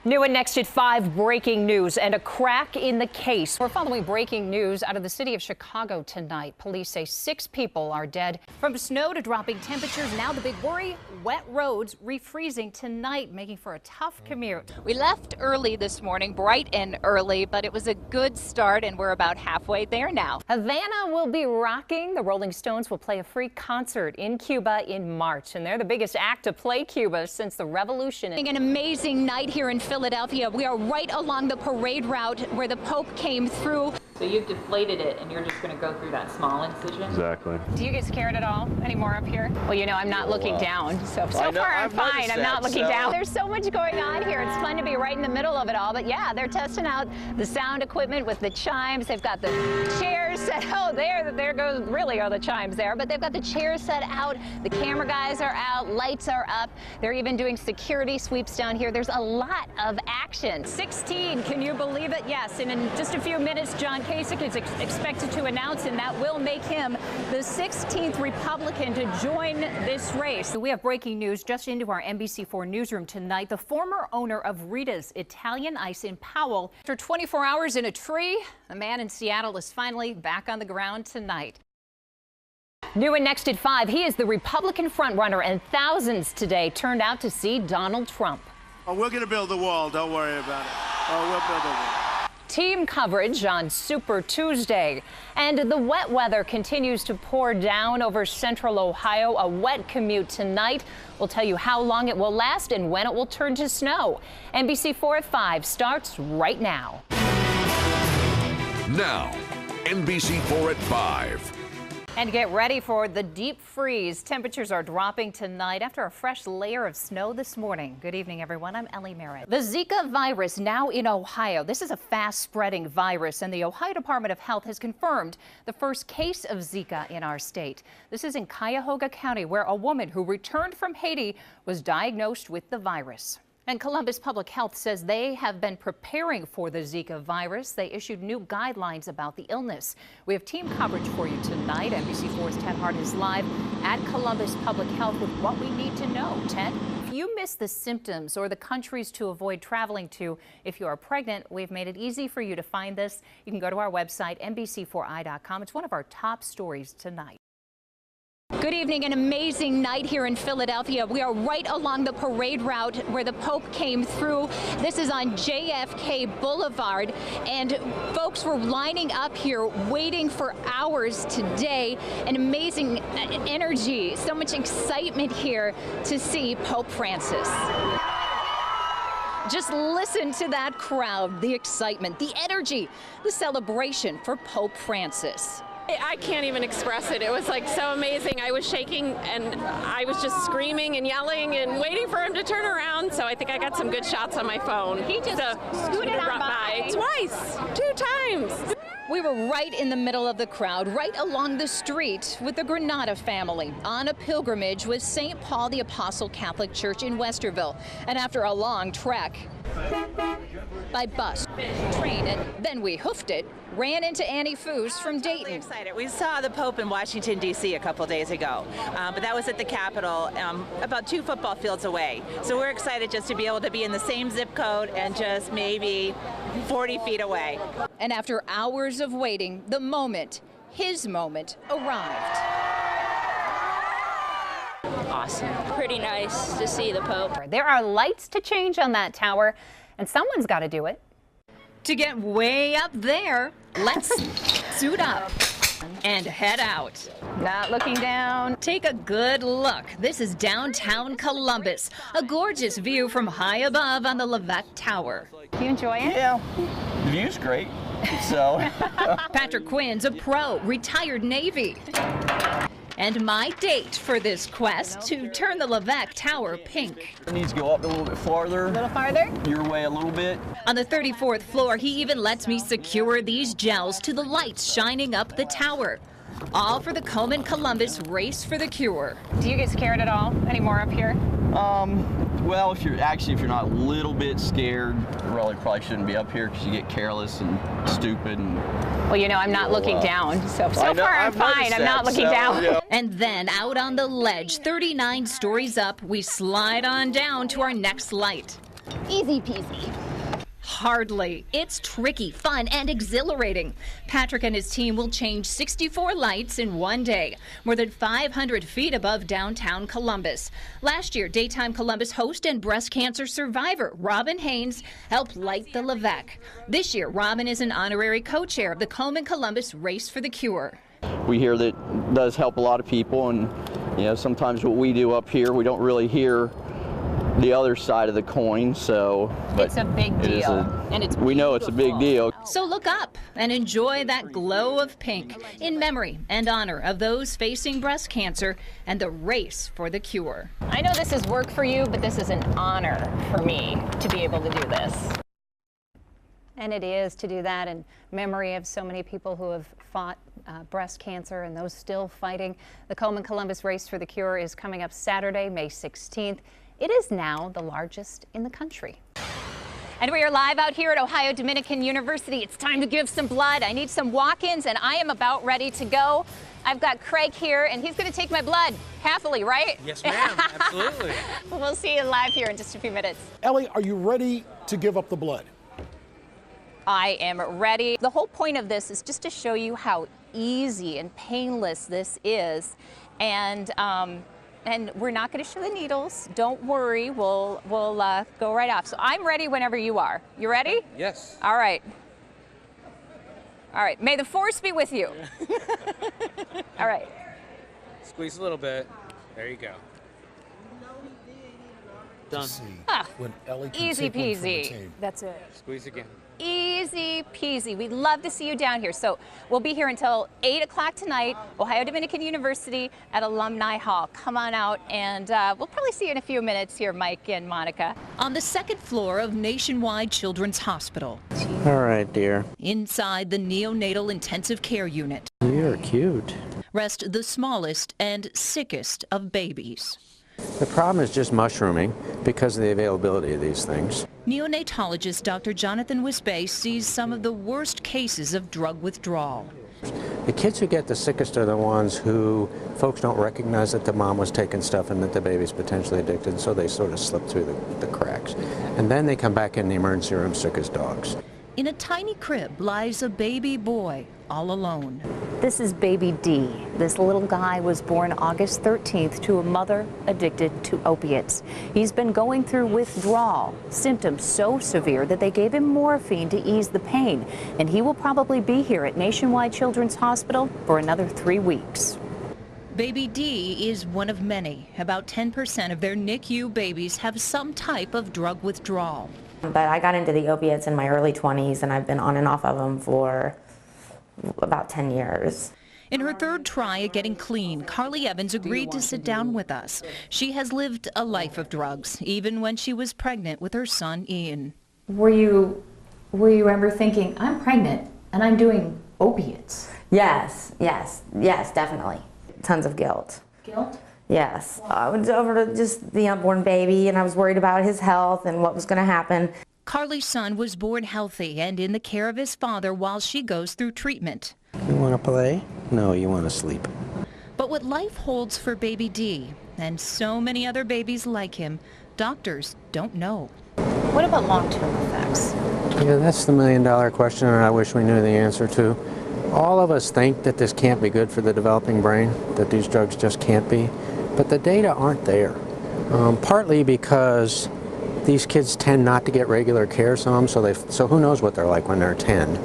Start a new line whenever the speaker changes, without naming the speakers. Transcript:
New and next at 5, breaking news and a crack in the case. We're following breaking news out of the city of Chicago tonight. Police say 6 people are dead. From snow to dropping temperatures, now the big worry, wet roads refreezing tonight, making for a tough commute.
We left early this morning, bright and early, but it was a good start and we're about halfway there now.
Havana will be rocking. The Rolling Stones will play a free concert in Cuba in March, and they're the biggest act to play Cuba since the revolution.
An amazing night here in Philadelphia. We are right along the parade route where the Pope came through.
So you've deflated it and you're just going to go through that small incision?
Exactly.
Do you get scared at all anymore up here? Well, you know, I'm not looking down, so far I'm fine. I'm not looking down. There's so much going on here. It's fun to be right in the middle of it all. But yeah, they're testing out the sound equipment with the chimes. They've got the chairs set. Oh, there goes really are the chimes there. But they've got the chairs set out. The camera guys are out. Lights are up. They're even doing security sweeps down here. There's a lot of action. 16, can you believe it? Yes, and in just a few minutes, John Kasich is expected to announce, and that will make him the 16th Republican to join this race. We have breaking news just into our NBC4 newsroom tonight. The former owner of Rita's Italian Ice in Powell, after 24 hours in a tree, the man in Seattle is finally back on the ground tonight. New and next at 5, he is the Republican frontrunner, and thousands today turned out to see Donald Trump.
Oh, we're going to build the wall. Don't worry about it. Oh, we'll build the wall.
Team coverage on Super Tuesday. And the wet weather continues to pour down over central Ohio. A wet commute tonight. We'll tell you how long it will last and when it will turn to snow. NBC4 at 5 starts right now.
Now, NBC4 at 5.
And get ready for the deep freeze. Temperatures are dropping tonight after a fresh layer of snow this morning. Good evening, everyone. I'm Ellie Merritt. The Zika virus now in Ohio. This is a fast-spreading virus, and the Ohio Department of Health has confirmed the first case of Zika in our state. This is in Cuyahoga County, where a woman who returned from Haiti was diagnosed with the virus. And Columbus Public Health says they have been preparing for the Zika virus. They issued new guidelines about the illness. We have team coverage for you tonight. NBC4's Ted Hart is live at Columbus Public Health with what we need to know. Ted? If you miss the symptoms or the countries to avoid traveling to if you are pregnant, we've made it easy for you to find this. You can go to our website, NBC4i.com. It's one of our top stories tonight. Good evening. An amazing night here in Philadelphia. We are right along the parade route where the Pope came through. This is on JFK Boulevard, and folks were lining up here waiting for hours today. An amazing energy, so much excitement here to see Pope Francis. Just listen to that crowd, the excitement, the energy, the celebration for Pope Francis.
I can't even express it. It was like so amazing. I was shaking and I was just screaming and yelling and waiting for him to turn around. So I think I got some good shots on my phone.
He just scooted on by.
Twice, 2 times.
We were right in the middle of the crowd, right along the street with the Granada family on a pilgrimage with St. Paul the Apostle Catholic Church in Westerville. And after a long trek by bus, train, and then we hoofed it, ran into Annie Foos from Dayton.
Really excited. We saw the Pope in Washington, D.C. a couple days ago, but that was at the Capitol, about 2 football fields away. So we're excited just to be able to be in the same zip code and just maybe 40 feet away.
And after hours of waiting, the moment, his moment, arrived.
Awesome. Pretty nice to see the Pope.
There are lights to change on that tower, and someone's got to do it. To get way up there, let's suit up and head out. Not looking down. Take a good look. This is downtown Columbus, a gorgeous view from high above on the Levesque Tower. You enjoy it?
Yeah, the view's great. So
Patrick Quinn's a pro, retired Navy. And my date for this quest to turn the Levesque Tower pink.
It needs to go up a little bit farther.
A little farther?
Your way a little bit.
On the 34th floor, he even lets me secure these gels to the lights shining up the tower. All for the Komen Columbus Race for the Cure. Do you get scared at all anymore up here?
Well, if you're not a little bit scared, you really probably shouldn't be up here because you get careless and stupid. And
well, you know, I'm not looking down, so far I'm fine. I'm not looking down. Yeah. And then out on the ledge, 39 stories up, we slide on down to our next light.
Easy peasy.
Hardly. It's tricky, fun, and exhilarating. Patrick and his team will change 64 lights in one day, more than 500 feet above downtown Columbus. Last year, daytime Columbus host and breast cancer survivor Robin Haynes helped light the Levesque. This year, Robin is an honorary co-chair of the Komen Columbus Race for the Cure.
We hear that it does help a lot of people, and sometimes what we do up here, we don't really hear the other side of the coin, so
It's a big deal, and it's
we know it's a big deal.
So look up and enjoy that glow of pink in memory and honor of those facing breast cancer and the race for the cure.
I know this is work for you, but this is an honor for me to be able to do this.
And it is to do that in memory of so many people who have fought breast cancer and those still fighting. The Komen Columbus Race for the Cure is coming up Saturday, May 16th. It is now the largest in the country.
And we are live out here at Ohio Dominican University. It's time to give some blood. I need some walk-ins, and I am about ready to go. I've got Craig here, and he's going to take my blood happily, right?
Yes, ma'am. Absolutely.
We'll see you live here in just a few minutes.
Ellie, are you ready to give up the blood?
I am ready. The whole point of this is just to show you how easy and painless this is. And we're not going to show the needles. Don't worry. We'll go right off. So I'm ready whenever you are. You ready?
Yes.
All right. All right. May the force be with you. All right.
Squeeze a little bit. There you go. Done.
When Ellie can
Easy
take one from the
peasy.
team.
That's it.
Squeeze again.
Easy peasy. We'd love to see you down here. So we'll be here until 8 o'clock tonight, Ohio Dominican University at Alumni Hall. Come on out, and we'll probably see you in a few minutes here, Mike and Monica.
On the second floor of Nationwide Children's Hospital,
All right, dear.
inside the neonatal intensive care unit,
You're cute.
rest the smallest and sickest of babies.
The problem is just mushrooming because of the availability of these things.
Neonatologist Dr. Jonathan Wisbey sees some of the worst cases of drug withdrawal.
The kids who get the sickest are the ones who folks don't recognize that the mom was taking stuff and that the baby's potentially addicted, so they sort of slip through the cracks. And then they come back in the emergency room sick as dogs.
In a tiny crib lies a baby boy, all alone.
This is baby D. This little guy was born August 13th to a mother addicted to opiates. He's been going through withdrawal, symptoms so severe that they gave him morphine to ease the pain. And he will probably be here at Nationwide Children's Hospital for another 3 weeks.
Baby D is one of many. About 10% of their NICU babies have some type of drug withdrawal.
But I got into the opiates in my early 20s, and I've been on and off of them for about 10 years.
In her third try at getting clean, Carly Evans agreed to sit down with us. She has lived a life of drugs, even when she was pregnant with her son, Ian.
Were you ever thinking, I'm pregnant and I'm doing opiates?
Yes, definitely. Tons of guilt.
Guilt?
Yes. I was over to just the unborn baby, and I was worried about his health and what was going to happen.
Carly's son was born healthy and in the care of his father while she goes through treatment.
You want to play? No, you want to sleep.
But what life holds for baby D, and so many other babies like him, doctors don't know.
What about long-term effects?
Yeah, that's the million-dollar question, and I wish we knew the answer to. All of us think that this can't be good for the developing brain, that these drugs just can't be, but the data aren't there. Partly because these kids tend not to get regular care, so who knows what they're like when they're 10.